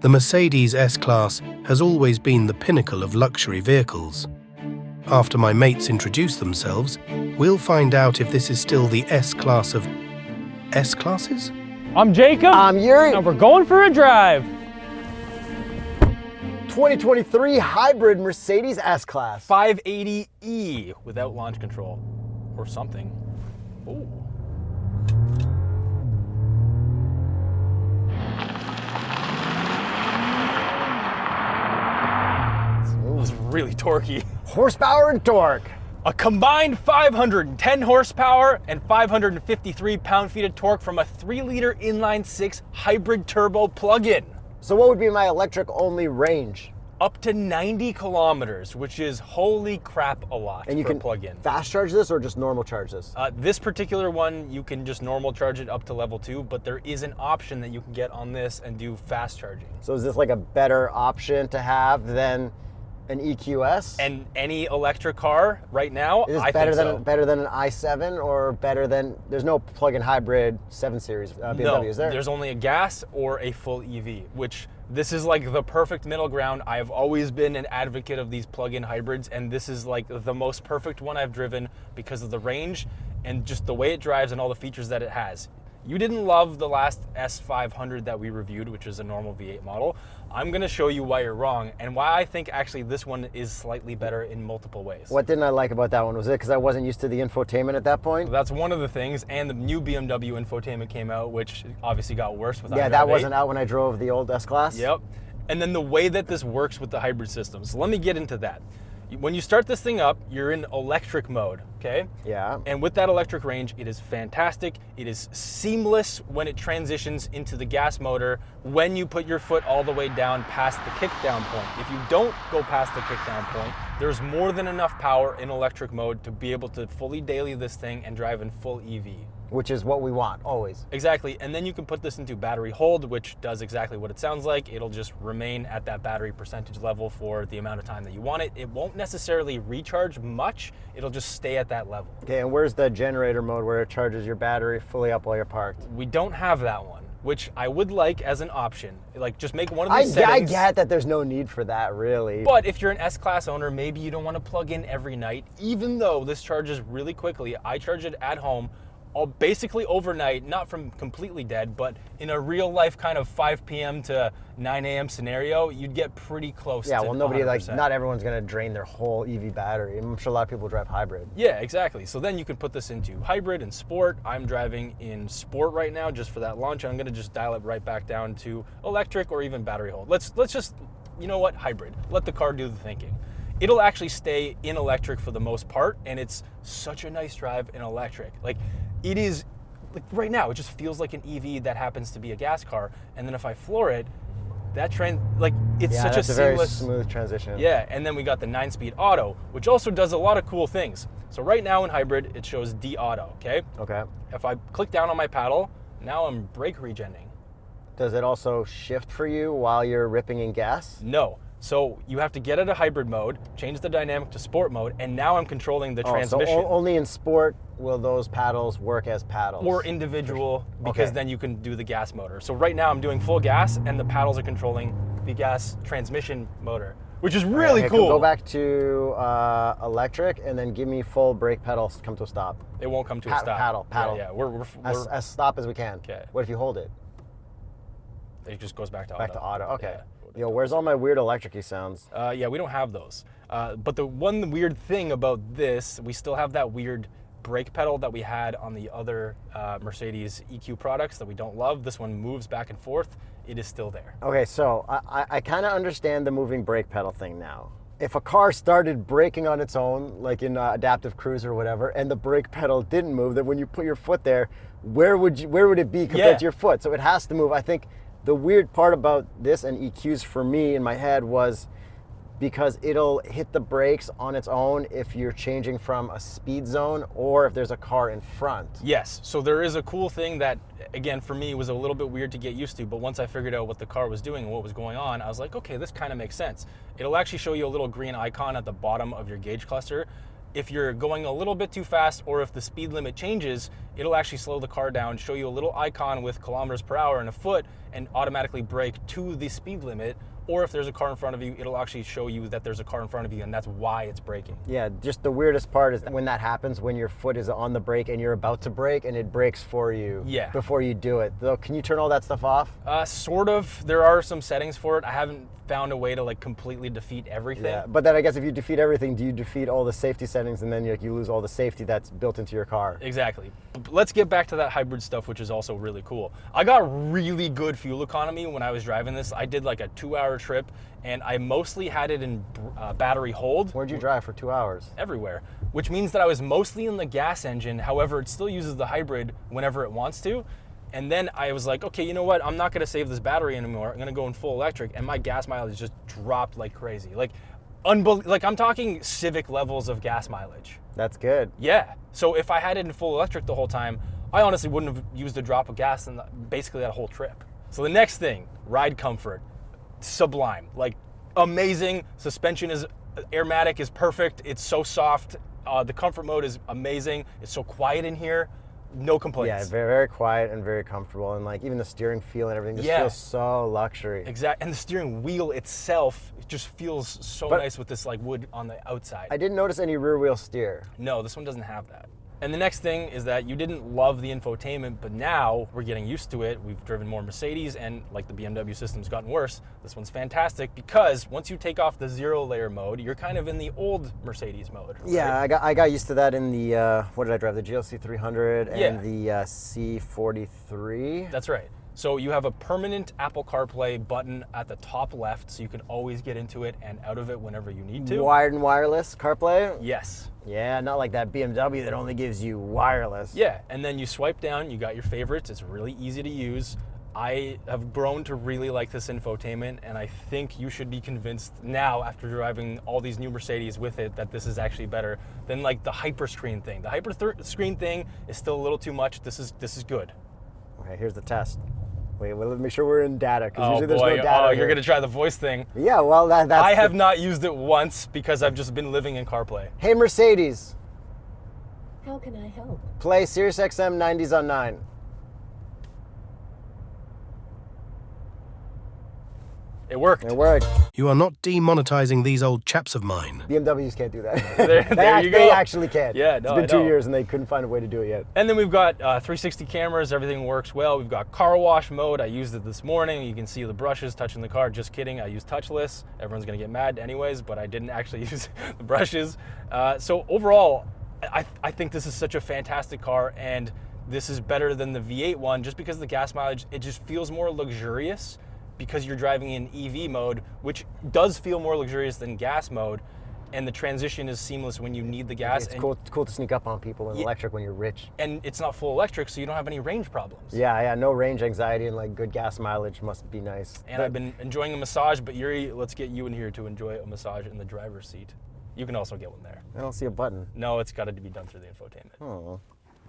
The Mercedes S-Class has always been the pinnacle of luxury vehicles. After my mates introduce themselves, we'll find out if this is still the S-Class of S-Classes? I'm Jacob. I'm Yuri. And we're going for a drive. 2023 hybrid Mercedes S-Class. 580e without launch control or something. Ooh. That was really torquey. Horsepower and torque. A combined 510 horsepower and 553 pound-feet of torque from a 3-liter inline-6 hybrid turbo plug-in. So what would be my electric-only range? Up to 90 kilometers, which is holy crap a lot And you for can a plug-in. fast charge this or just normal charge this? This particular one, you can just normal charge it up to level 2, but there is an option that you can get on this and do fast charging. So is this like a better option to have than an EQS? And any electric car right now, is this I better think than so. better than an i7 or better than? There's no plug-in hybrid 7 Series BMW, No, is there? there's only a gas or a full EV, which this is like the perfect middle ground. I have always been an advocate of these plug-in hybrids, and this is like the most perfect one I've driven because of the range and just the way it drives and all the features that it has. You didn't love the last S500 that we reviewed, which is a normal V8 model. I'm gonna show you why you're wrong and why I think actually this one is slightly better in multiple ways. What didn't I like about that one? Was it because I wasn't used to the infotainment at that point? That's one of the things, and the new BMW infotainment came out, which obviously got worse with Yeah, iDrive that 8. wasn't out when I drove the old S-Class. Yep. And then the way that this works with the hybrid system. So let me get into that. When you start this thing up, you're in electric mode, okay? Yeah. And with that electric range, it is fantastic. It is seamless when it transitions into the gas motor when you put your foot all the way down past the kickdown point. If you don't go past the kickdown point, there's more than enough power in electric mode to be able to fully daily this thing and drive in full EV. Which is what we want, always. Exactly, and then you can put this into battery hold, which does exactly what it sounds like. It'll just remain at that battery percentage level for the amount of time that you want it. It won't necessarily recharge much, it'll just stay at that level. Okay, and where's the generator mode where it charges your battery fully up while you're parked? We don't have that one, which I would like as an option. Like, just make one of these I settings. get that there's no need for that, really. But if you're an S-Class owner, maybe you don't want to plug in every night, even though this charges really quickly. I charge it at home, basically overnight, not from completely dead, but in a real life kind of 5 p.m. to 9 a.m. scenario, you'd get pretty close to 100%. Yeah, well, nobody, not everyone's gonna drain their whole EV battery. I'm sure a lot of people drive hybrid. Yeah, exactly. So then you can put this into hybrid and sport. I'm driving in sport right now just for that launch. I'm gonna just dial it right back down to electric or even battery hold. Let's just, you know what, hybrid. Let the car do the thinking. It'll actually stay in electric for the most part, and it's such a nice drive in electric. Like, it is, like right now, it just feels like an EV that happens to be a gas car. And then if I floor it, it's such a that's a very seamless, smooth transition. Yeah, and then we got the 9-speed auto, which also does a lot of cool things. So right now in hybrid, it shows D-auto, okay? Okay. If I click down on my paddle, now I'm brake regenning. Does it also shift for you while you're ripping in gas? No. So you have to get out of hybrid mode, change the dynamic to sport mode, and now I'm controlling the transmission. So only in sport will those paddles work as paddles? Or individual, because Okay. then you can do the gas motor. So right now I'm doing full gas, and the paddles are controlling the gas transmission motor, which is really cool. Go back to electric and then give me full brake pedals come to a stop. It won't come to a stop. Paddle. Yeah, we're As stop as we can. Okay. What if you hold it? It just goes back to auto. Back to auto, okay. Yeah. Yo, where's all my weird electric-y sounds? Yeah, we don't have those. But the one weird thing about this, we still have that weird brake pedal that we had on the other Mercedes EQ products that we don't love. This one moves back and forth. It is still there. Okay, so I kind of understand the moving brake pedal thing now. If a car started braking on its own, like in adaptive cruise or whatever, and the brake pedal didn't move, then when you put your foot there, where would it be compared to your foot? So it has to move. I think the weird part about this and EQs for me in my head was because it'll hit the brakes on its own if you're changing from a speed zone or if there's a car in front. Yes, so there is a cool thing that, again, for me was a little bit weird to get used to, but once I figured out what the car was doing and what was going on, I was like, okay, this kind of makes sense. It'll actually show you a little green icon at the bottom of your gauge cluster. If you're going a little bit too fast or if the speed limit changes, it'll actually slow the car down, show you a little icon with kilometers per hour and a foot, and automatically brake to the speed limit, or if there's a car in front of you, it'll actually show you that there's a car in front of you, and that's why it's braking. Yeah, just the weirdest part is when that happens, when your foot is on the brake and you're about to brake and it brakes for you before you do it. Though, can you turn all that stuff off? Sort of. There are some settings for it. I haven't found a way to like completely defeat everything. Yeah, but then I guess if you defeat everything, do you defeat all the safety settings and then you lose all the safety that's built into your car? Exactly. Let's get back to that hybrid stuff, which is also really cool. I got really good fuel economy when I was driving this. I did like a 2-hour trip, and I mostly had it in battery hold. Where'd you drive for 2 hours? Everywhere, which means that I was mostly in the gas engine. However, it still uses the hybrid whenever it wants to. And then I was like, okay, you know what? I'm not gonna save this battery anymore. I'm gonna go in full electric, and my gas mileage just dropped like crazy. Like I'm talking Civic levels of gas mileage. That's good. Yeah. So if I had it in full electric the whole time, I honestly wouldn't have used a drop of gas in basically that whole trip. So the next thing, ride comfort, sublime, like amazing. Suspension is airmatic, is perfect. It's so soft. The comfort mode is amazing. It's so quiet in here. No complaints. Yeah, very, very quiet and very comfortable, and like even the steering feel and everything just feels so luxury. Exactly, and the steering wheel itself, it just feels so nice with this like wood on the outside. I didn't notice any rear wheel steer. No, this one doesn't have that. And the next thing is that you didn't love the infotainment, but now we're getting used to it. We've driven more Mercedes, and like the BMW system's gotten worse. This one's fantastic because once you take off the 0-layer mode, you're kind of in the old Mercedes mode. Right? Yeah, I got used to that in the, what did I drive? The GLC 300 and the C43. That's right. So you have a permanent Apple CarPlay button at the top left, so you can always get into it and out of it whenever you need to. Wired and wireless CarPlay? Yes. Yeah, not like that BMW that only gives you wireless. Yeah, and then you swipe down, you got your favorites. It's really easy to use. I have grown to really like this infotainment, and I think you should be convinced now, after driving all these new Mercedes with it, that this is actually better than like the hyperscreen thing. The hyperscreen thing is still a little too much. This is good. Okay, here's the test. Wait, well, let's make sure we're in data, because Oh usually there's boy, no data. oh, here. you're gonna try the voice thing. Yeah, well, that's. I have not used it once because I've just been living in CarPlay. Hey, Mercedes, How can I help? play SiriusXM 90s on 9. It worked. It worked. You are not demonetizing these old chaps of mine. BMWs can't do that. There you go. They actually can't. Yeah, no, It's been I 2 know. years and they couldn't find a way to do it yet. And then we've got 360 cameras, everything works well. We've got car wash mode. I used it this morning. You can see the brushes touching the car. Just kidding, I use touchless. Everyone's gonna get mad anyways, but I didn't actually use the brushes. So overall, I think this is such a fantastic car, and this is better than the V8 one just because the gas mileage, it just feels more luxurious because you're driving in EV mode, which does feel more luxurious than gas mode, and the transition is seamless when you need the gas. It's cool to sneak up on people in electric when you're rich. And it's not full electric, so you don't have any range problems. Yeah, no range anxiety and like good gas mileage must be nice. And I've been enjoying a massage, but Yuri, let's get you in here to enjoy a massage in the driver's seat. You can also get one there. I don't see a button. No, it's got to be done through the infotainment. Oh.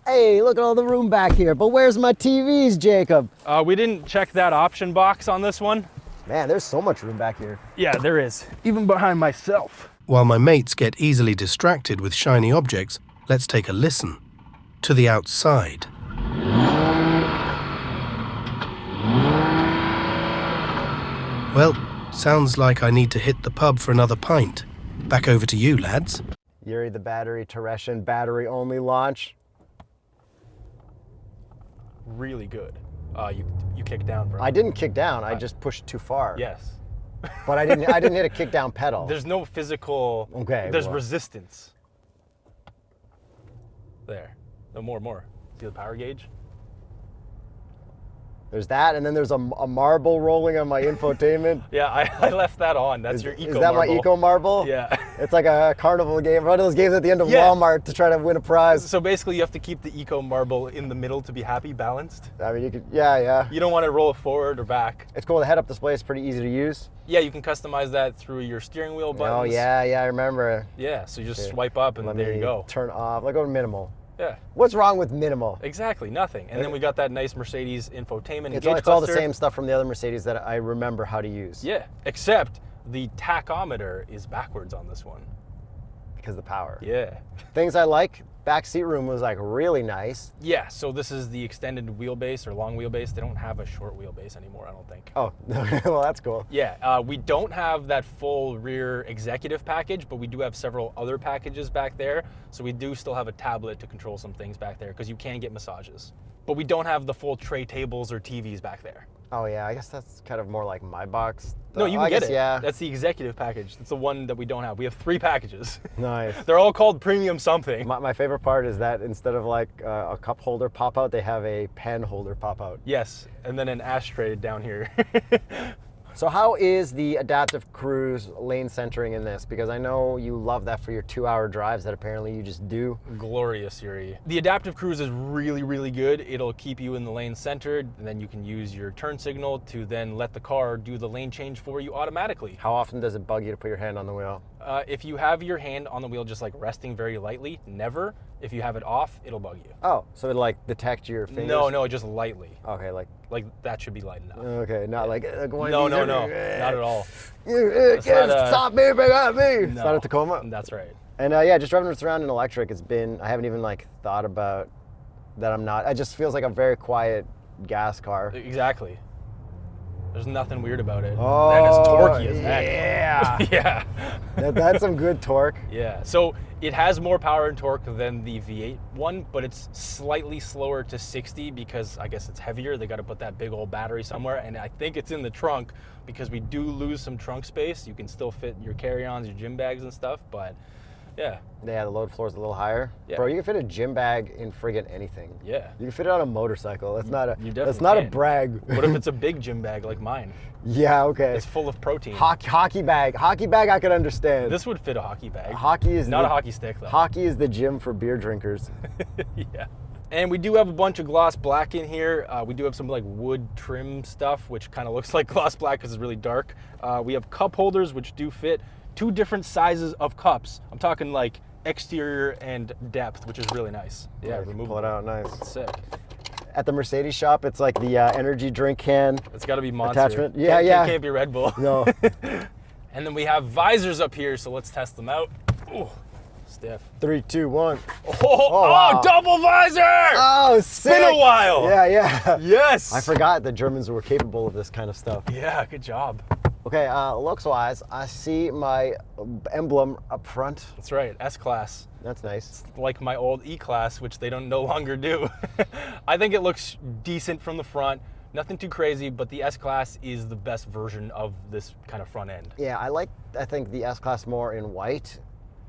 Hey, look at all the room back here, but where's my TVs, Jacob? We didn't check that option box on this one. Man, there's so much room back here. Yeah, there is. Even behind myself. While my mates get easily distracted with shiny objects, let's take a listen to the outside. Well, sounds like I need to hit the pub for another pint. Back over to you, lads. Yuri the battery, Tereshan battery only launch. Really good. You kicked down, bro. I didn't kick down, I just pushed too far. Yes. But I didn't hit a kick down pedal. There's no physical. Okay, There's well. resistance. There. No more. See the power gauge? There's that, and then there's a marble rolling on my infotainment. Yeah, I left that on. That's your eco Is that marble. my eco marble? Yeah. It's like a carnival game, one of those games at the end of Yeah. Walmart to try to win a prize. So basically, you have to keep the eco marble in the middle to be happy, balanced. I mean, you could, yeah. You don't want to roll it forward or back. It's cool. The head-up display is pretty easy to use. Yeah, you can customize that through your steering wheel buttons. Oh yeah, I remember. Yeah, so you just swipe up and Let there me you go. Turn off. Like go to minimal. Yeah, What's wrong with minimal? exactly, nothing. And then we got that nice Mercedes infotainment and It's gauge all the cluster. same stuff from the other Mercedes that I remember how to use. Yeah, except the tachometer is backwards on this one. Because of the power. Yeah. Things I like, back seat room was like really nice. Yeah, so this is the extended wheelbase or long wheelbase. They don't have a short wheelbase anymore, I don't think. Oh, well, that's cool. Yeah, we don't have that full rear executive package, but we do have several other packages back there. So we do still have a tablet to control some things back there because you can get massages. But we don't have the full tray tables or TVs back there. Oh yeah, I guess that's kind of more like my box. No, you can get it. Yeah. That's the executive package. That's the one that we don't have. We have 3 packages. Nice. They're all called premium something. My favorite part is that instead of like a cup holder pop out, they have a pen holder pop out. Yes, and then an ashtray down here. So how is the adaptive cruise lane centering in this? Because I know you love that for your 2-hour drives that apparently you just do. Glorious, Yuri. The adaptive cruise is really, really good. It'll keep you in the lane centered, and then you can use your turn signal to then let the car do the lane change for you automatically. How often does it bug you to put your hand on the wheel? If you have your hand on the wheel just like resting very lightly, never. If you have it off, it'll bug you. Oh, so it like detect your fingers? No, just lightly. Okay, like that should be light enough. okay, not like one No, of these not at all. You not a- stop me, big at me. It's No, not a Tacoma. That's right. And yeah, just driving this around in electric, I haven't even like thought about that I'm not. It just feels like a very quiet gas car. Exactly. There's nothing weird about it. Oh, and it's torquey as heck. yeah. Yeah. That's some good torque. Yeah. So it has more power and torque than the V8 one, but it's slightly slower to 60 because I guess it's heavier. They got to put that big old battery somewhere, and I think it's in the trunk because we do lose some trunk space. You can still fit your carry-ons, your gym bags and stuff, but yeah. Yeah, the load floor is a little higher. Yeah. Bro, you can fit a gym bag in friggin' anything. Yeah. You can fit it on a motorcycle. That's not a. You That's definitely not a can. brag. What if it's a big gym bag like mine? Yeah. Okay. It's full of protein. Hockey bag. Hockey bag. I could understand. This would fit a hockey bag. Hockey is not the, a hockey stick though. Hockey is the gym for beer drinkers. Yeah. And we do have a bunch of gloss black in here. We do have some like wood trim stuff, which kind of looks like gloss black because it's really dark. We have cup holders, which do fit 2 different sizes of cups. I'm talking like exterior and depth, which is really nice. Yeah, removable. Pull it out, nice. Sick. At the Mercedes shop, it's like the energy drink can. It's got to be Monster. Attachment. Yeah. Can't be Red Bull. No. And then we have visors up here, so let's test them out. Ooh, stiff. 3, 2, 1. Oh, double visor! Oh, sick. It's been a while. Yeah. Yes. I forgot the Germans were capable of this kind of stuff. Yeah, good job. Okay, looks-wise, I see my emblem up front. That's right, S-Klasse. That's nice. Like my old E-Klasse, which they don't no longer do. I think it looks decent from the front. Nothing too crazy, but the S-Klasse is the best version of this kind of front end. Yeah, I think the S-Klasse more in white,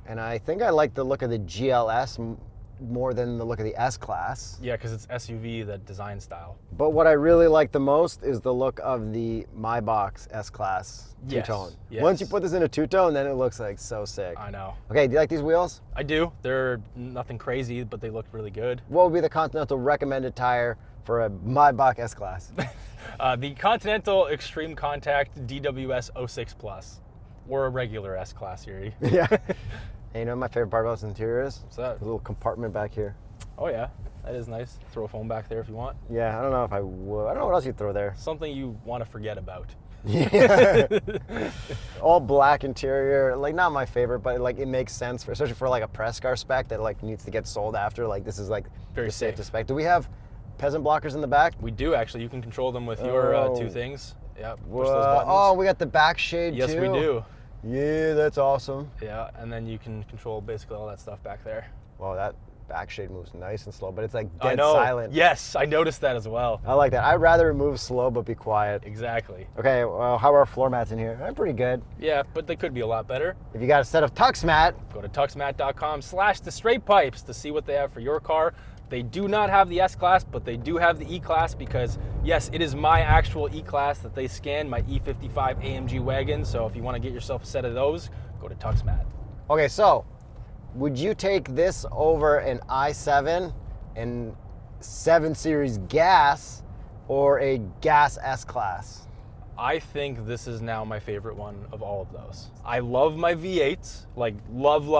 and I think I like the look of the GLS more than the look of the S-Klasse. Yeah, because it's SUV, that design style. But what I really like the most is the look of the Maybach S-Klasse Yes, two-tone. yes. Once you put this in a two-tone, then it looks like so sick. I know. Okay, do you like these wheels? I do. They're nothing crazy, but they look really good. What would be the Continental recommended tire for a Maybach S-Klasse? The Continental Extreme Contact DWS 06 Plus, or a regular S-Klasse, Yuri. Yeah. Hey, you know what my favorite part about this interior is? What's that? The little compartment back here. Oh yeah, that is nice. Throw a phone back there if you want. Yeah, I don't know if I would. I don't know what else you'd throw there. Something you want to forget about. Yeah. All black interior, like not my favorite, but like it makes sense, especially for like a press car spec that like needs to get sold after. Like this is like Very the safe. safest spec. Do we have peasant blockers in the back? We do actually. You can control them with your Oh. 2 things. Yeah, push Whoa. those buttons. Oh, we got the back shade yes, too. we do. Yeah, that's awesome. Yeah, and then you can control basically all that stuff back there. Well, that back shade moves nice and slow, but it's like I dead know. silent. Yes, I noticed that as well. I like that. I'd rather move slow but be quiet. Exactly. Okay, well, how are our floor mats in here? They're pretty good. Yeah, but they could be a lot better. If you got a set of TuxMat, Go to TuxMat.com/TheStraightPipes to see what they have for your car. They do not have the S-Klasse, but they do have the E-Klasse because, yes, it is my actual E-Klasse that they scan, my E55 AMG wagon. So if you want to get yourself a set of those, go to TuxMat. okay, so would you take this over an i7 and 7 Series gas or a gas S-Klasse? I think this is now my favorite one of all of those. I love my V8s, like love,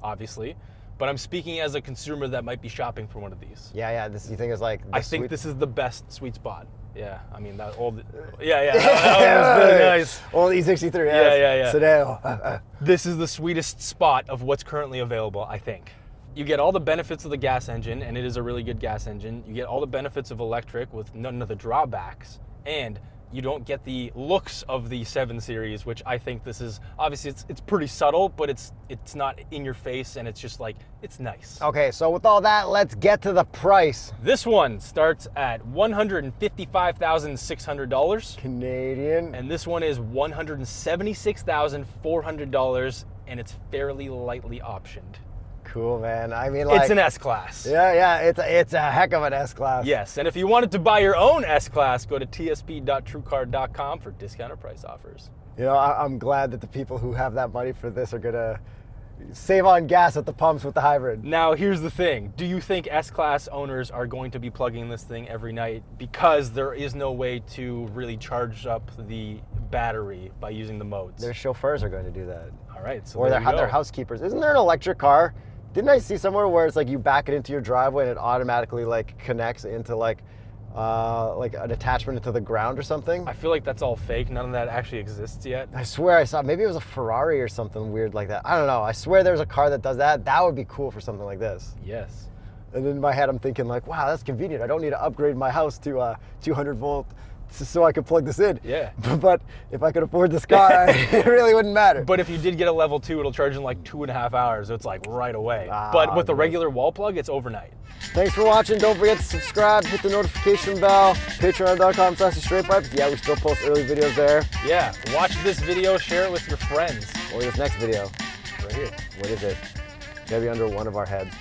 obviously. But I'm speaking as a consumer that might be shopping for one of these. Yeah, this you think is like the I think sweet- this is the best sweet spot. Yeah, I mean that old. Yeah, that was really nice. Old E63. Yeah. Sedan. This is the sweetest spot of what's currently available, I think. You get all the benefits of the gas engine, and it is a really good gas engine. You get all the benefits of electric with none of the drawbacks, and you don't get the looks of the 7 Series, which I think this is, obviously it's pretty subtle, but it's not in your face, and it's just like, it's nice. Okay, so with all that, let's get to the price. This one starts at $155,600. Canadian. And this one is $176,400, and it's fairly lightly optioned. Cool, man. I mean, like, It's an S-Class. Yeah, it's a heck of an S-Class. Yes, and if you wanted to buy your own S-Class, go to tsp.truecar.com for discounted price offers. You know, I'm glad that the people who have that money for this are gonna save on gas at the pumps with the hybrid. Now, here's the thing. Do you think S-Class owners are going to be plugging this thing every night because there is no way to really charge up the battery by using the modes? Their chauffeurs are going to do that. All right, so Or there their you go. housekeepers. Isn't there an electric car? Didn't I see somewhere where it's like you back it into your driveway and it automatically like connects into like an attachment into the ground or something? I feel like that's all fake. None of that actually exists yet. I swear I saw, maybe it was a Ferrari or something weird like that. I don't know. I swear there's a car that does that. That would be cool for something like this. Yes. And in my head, I'm thinking like, wow, that's convenient. I don't need to upgrade my house to 200 volt so I could plug this in. Yeah. But if I could afford this car, it really wouldn't matter. But if you did get a level 2, it'll charge in like 2.5 hours. So it's like right away. Ah, but with the nice. regular wall plug, it's overnight. Thanks for watching. Don't forget to subscribe, hit the notification bell, patreon.com/TheStraightPipes. Yeah, we still post early videos there. Yeah. Watch this video, share it with your friends. Or this next video. Right here. What is it? It's gotta be under one of our heads.